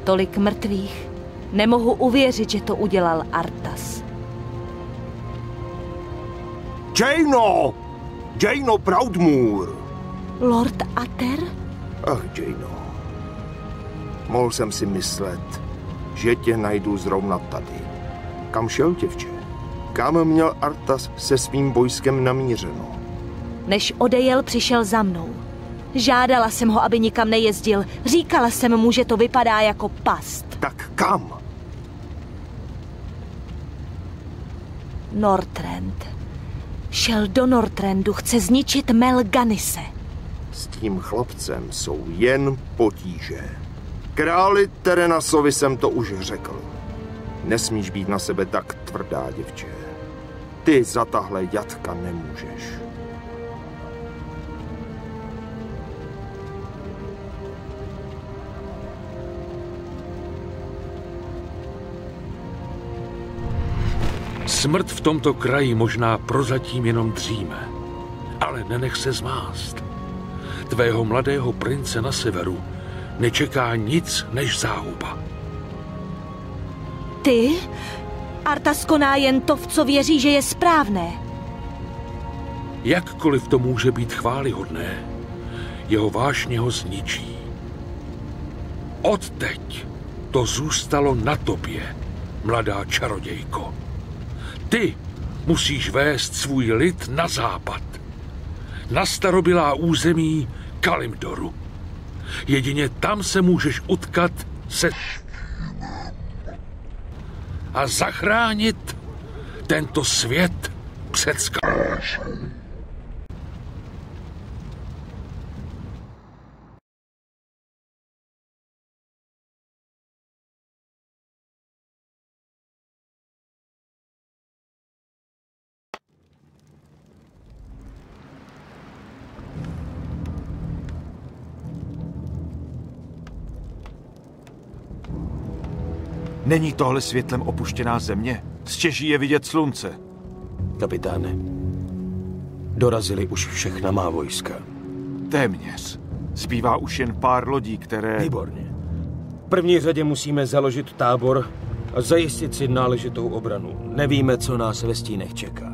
Tolik mrtvých. Nemohu uvěřit, že to udělal Arthas. Jaino Proudmoore! Lord Ather? Ach, Jaino. Mohl jsem si myslet, že tě najdu zrovna tady. Kam šel, děvče? Kam měl Arthas se svým vojskem namířeno? Než odejel, přišel za mnou. Žádala jsem ho, aby nikam nejezdil. Říkala jsem mu, že to vypadá jako past. Tak kam? Northrend. Šel do Northrendu, chce zničit Melganise. S tím chlapcem jsou jen potíže. Králi Terenasovi jsem to už řekl. Nesmíš být na sebe tak tvrdá, děvče. Ty za tahle jatka nemůžeš. Smrt v tomto kraji možná prozatím jenom dříme, ale nenech se zmást. Tvého mladého prince na severu nečeká nic než záhuba. Ty? Arthas koná jen to, v co věří, že je správné. Jakkoliv to může být chvályhodné, jeho vášně ho zničí. Odteď to zůstalo na tobě, mladá čarodějko. Ty musíš vést svůj lid na západ, na starobylá území Kalimdoru. Jedině tam se můžeš utkat se a zachránit tento svět před zkázou. Není tohle světlem opuštěná země? Z Čeží je vidět slunce. Kapitáne, dorazili už všechna má vojska. Téměř. Zbývá už jen pár lodí, které... Výborně. V první řadě musíme založit tábor a zajistit si náležitou obranu. Nevíme, co nás ve stínech čeká.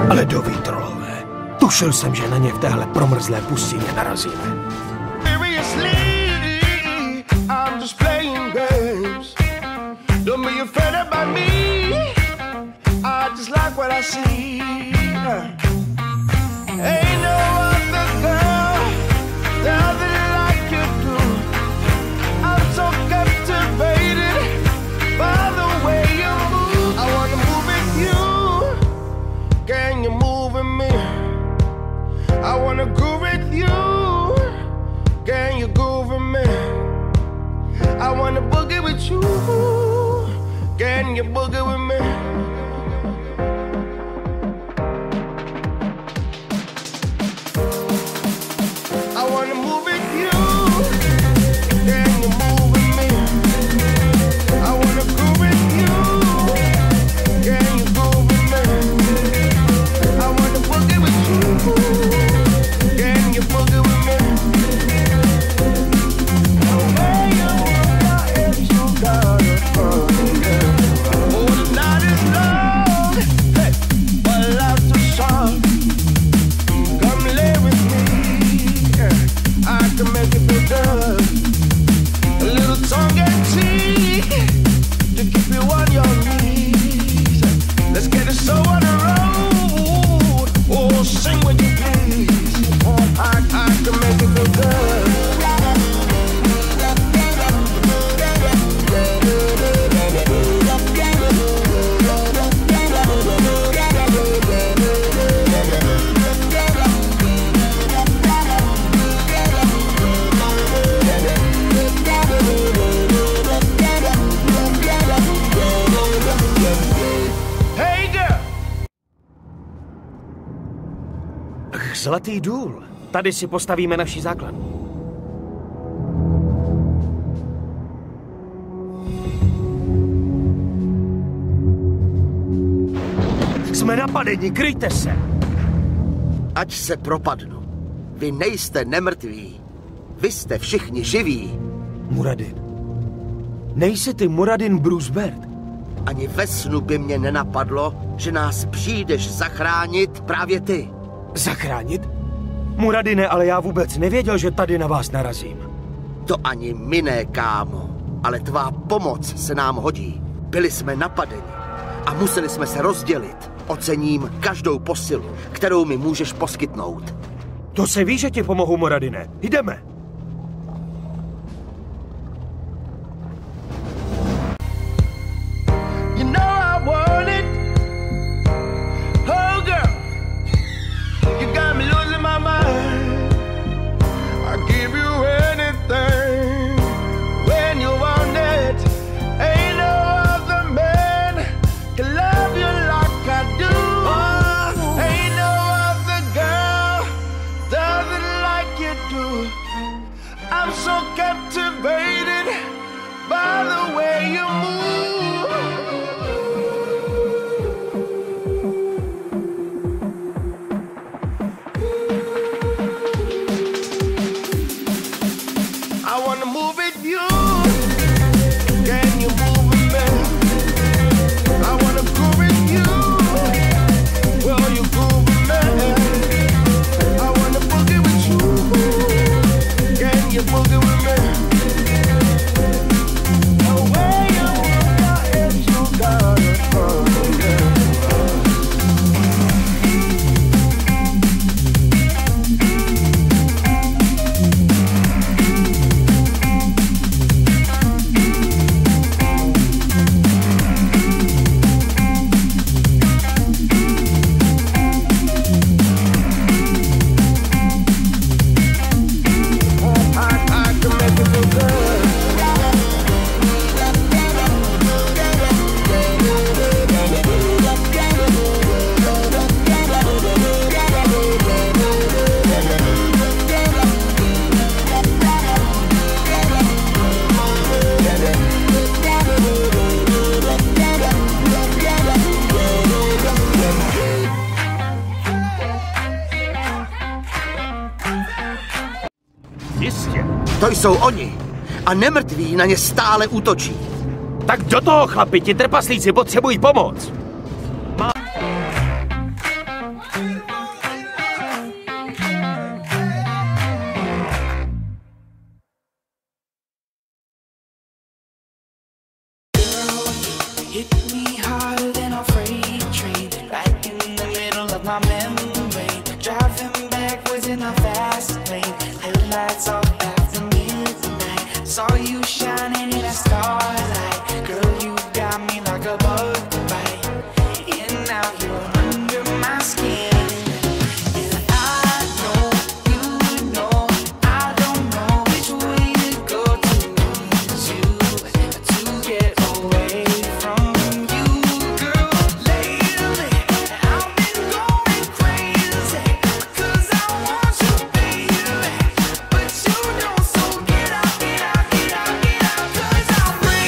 Ale doví, trolové. Tušil jsem, že na ně v téhle promrzlé pustině narazíme. Can you boogie with me? I wanna move with you. Can you move with me? I wanna go with you. Can you go with me? I wanna boogie with you. Zlatý důl. Tady si postavíme naši základnu. Jsme napadeni, kryjte se! Ať se propadnu. Vy nejste nemrtví. Vy jste všichni živí. Muradin. Nejsi ty Muradin Bruce Baird? Ani ve snu by mě nenapadlo, že nás přijdeš zachránit právě ty. Zachránit? Muradine, ale já vůbec nevěděl, že tady na vás narazím. To ani my ne, kámo. Ale tvá pomoc se nám hodí. Byli jsme napadeni a museli jsme se rozdělit. Ocením každou posilu, kterou mi můžeš poskytnout. To se ví, že ti pomohu, Muradine. Jdeme. You know I want it. Oh girl, you got me losing my mind. I'll give you anything when you want it. Ain't no other man can love you like I do. Ain't no other girl does it like you do. I'm so captivated by the way you move. I wanna move with you. Can you move with me? I wanna groove with you. Will you groove with me? I wanna boogie with you. Can you boogie with me? The way you move your hips, you got it from me. I can make it feel good. Jistě. To jsou oni. A nemrtví na ně stále útočí. Tak do toho, chlapi, ti trpaslíci potřebují pomoc. Hit me harder than a freight train, right in the middle of my membrane. Driving backwards in a fast lane, headlights off after midnight. Saw you shining in a starlight, girl, you got me like a bug bite. And now you're under my skin. And I know, you know, I don't know which way to go to lose you, to get away from you, girl. Lately, I've been going crazy, 'cause I want you, baby. But you know, so get out, get out, get out, get out, 'cause I'm ready.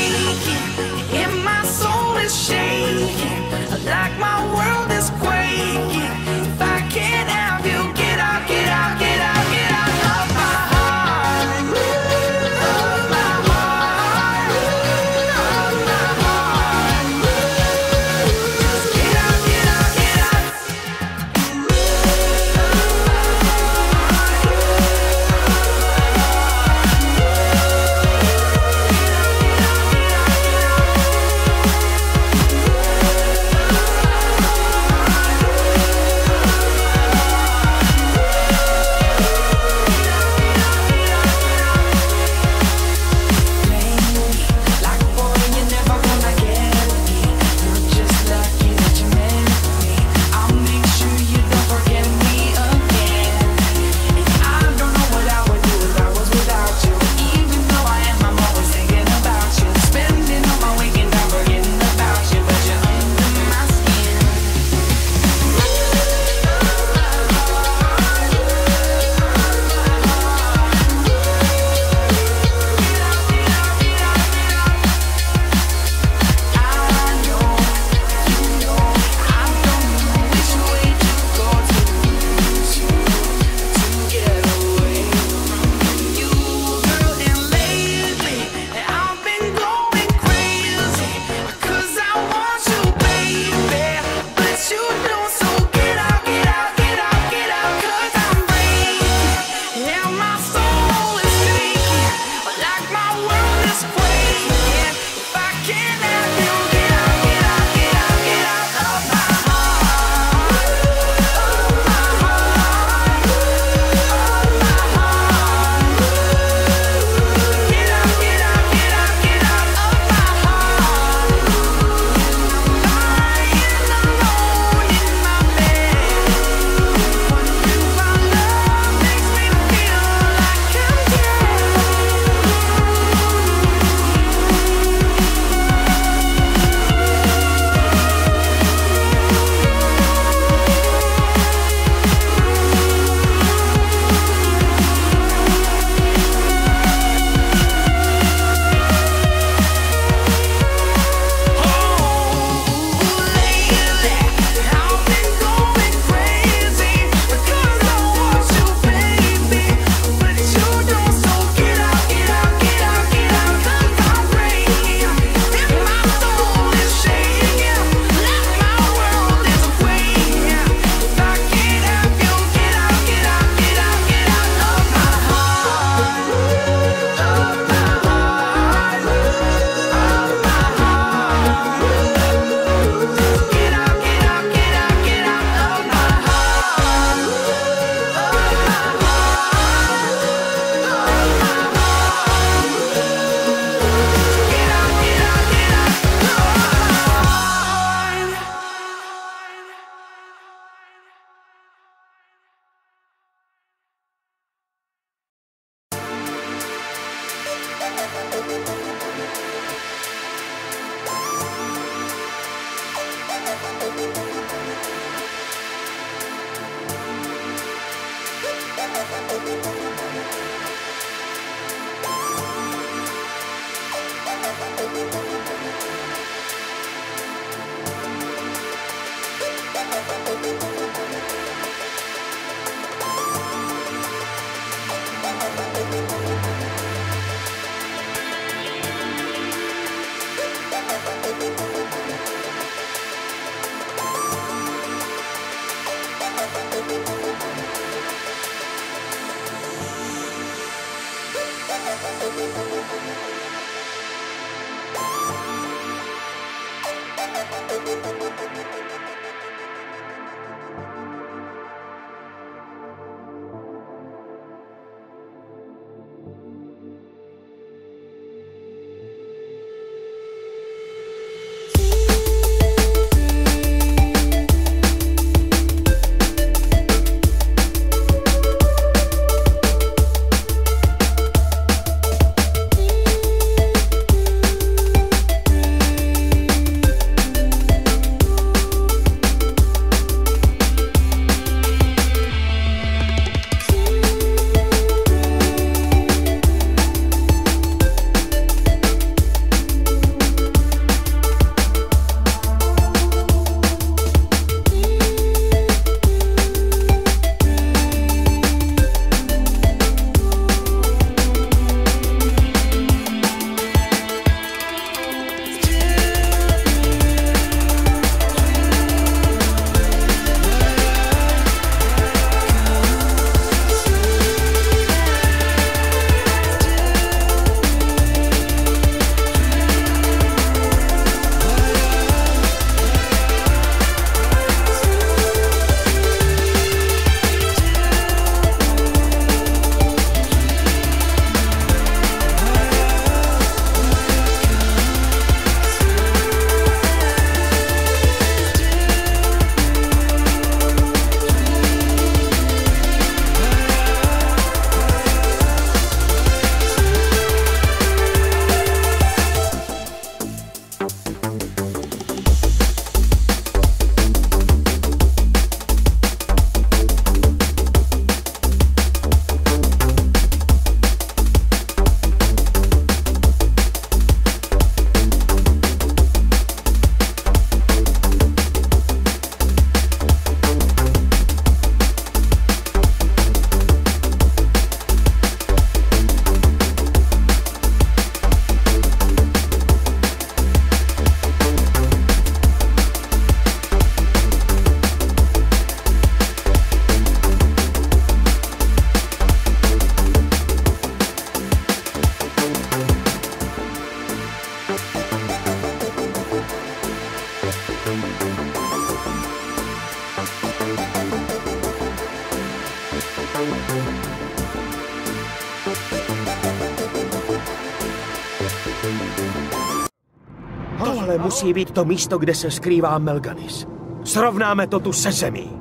Tohle musí být to místo, kde se skrývá Melganis. Srovnáme to tu se zemí.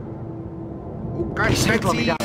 Ukaž světlo mi dá.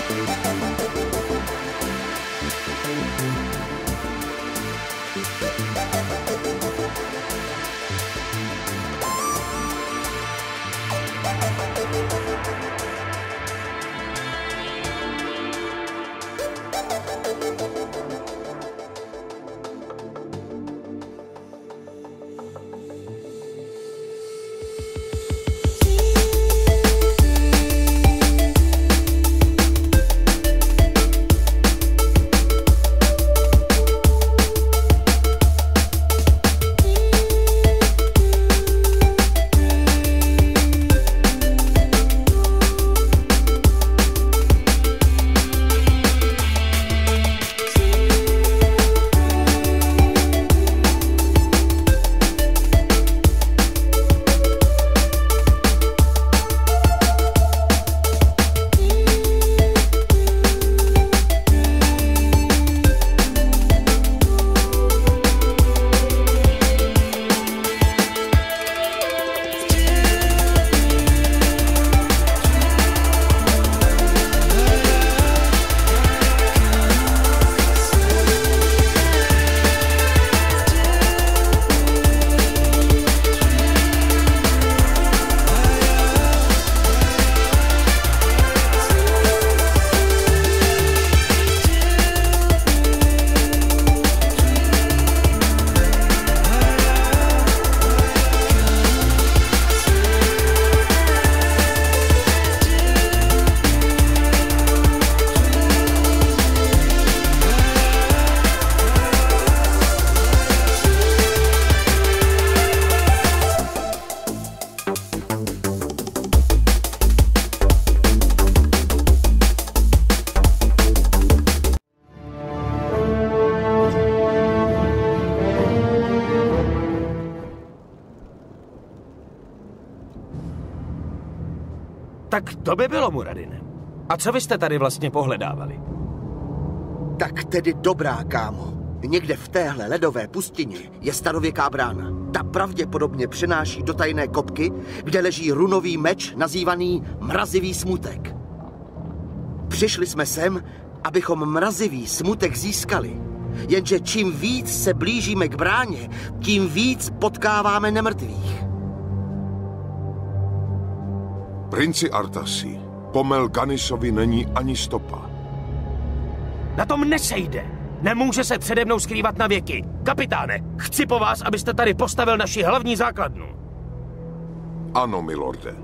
Tak to by bylo, Muradine. A co vy jste tady vlastně pohledávali? Tak tedy dobrá, kámo. Někde v téhle ledové pustině je starověká brána. Ta pravděpodobně přenáší do tajné kopky, kde leží runový meč nazývaný Mrazivý smutek. Přišli jsme sem, abychom mrazivý smutek získali. Jenže čím víc se blížíme k bráně, tím víc potkáváme nemrtvých. Princi Artasi, po Melganisovi není ani stopa. Na tom nesejde. Nemůže se přede mnou skrývat na věky. Kapitáne, chci po vás, abyste tady postavil naši hlavní základnu. Ano, milorde.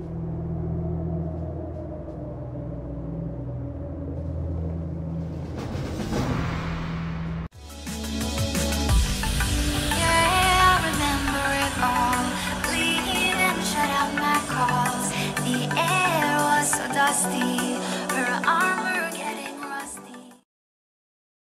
Dusty, her arm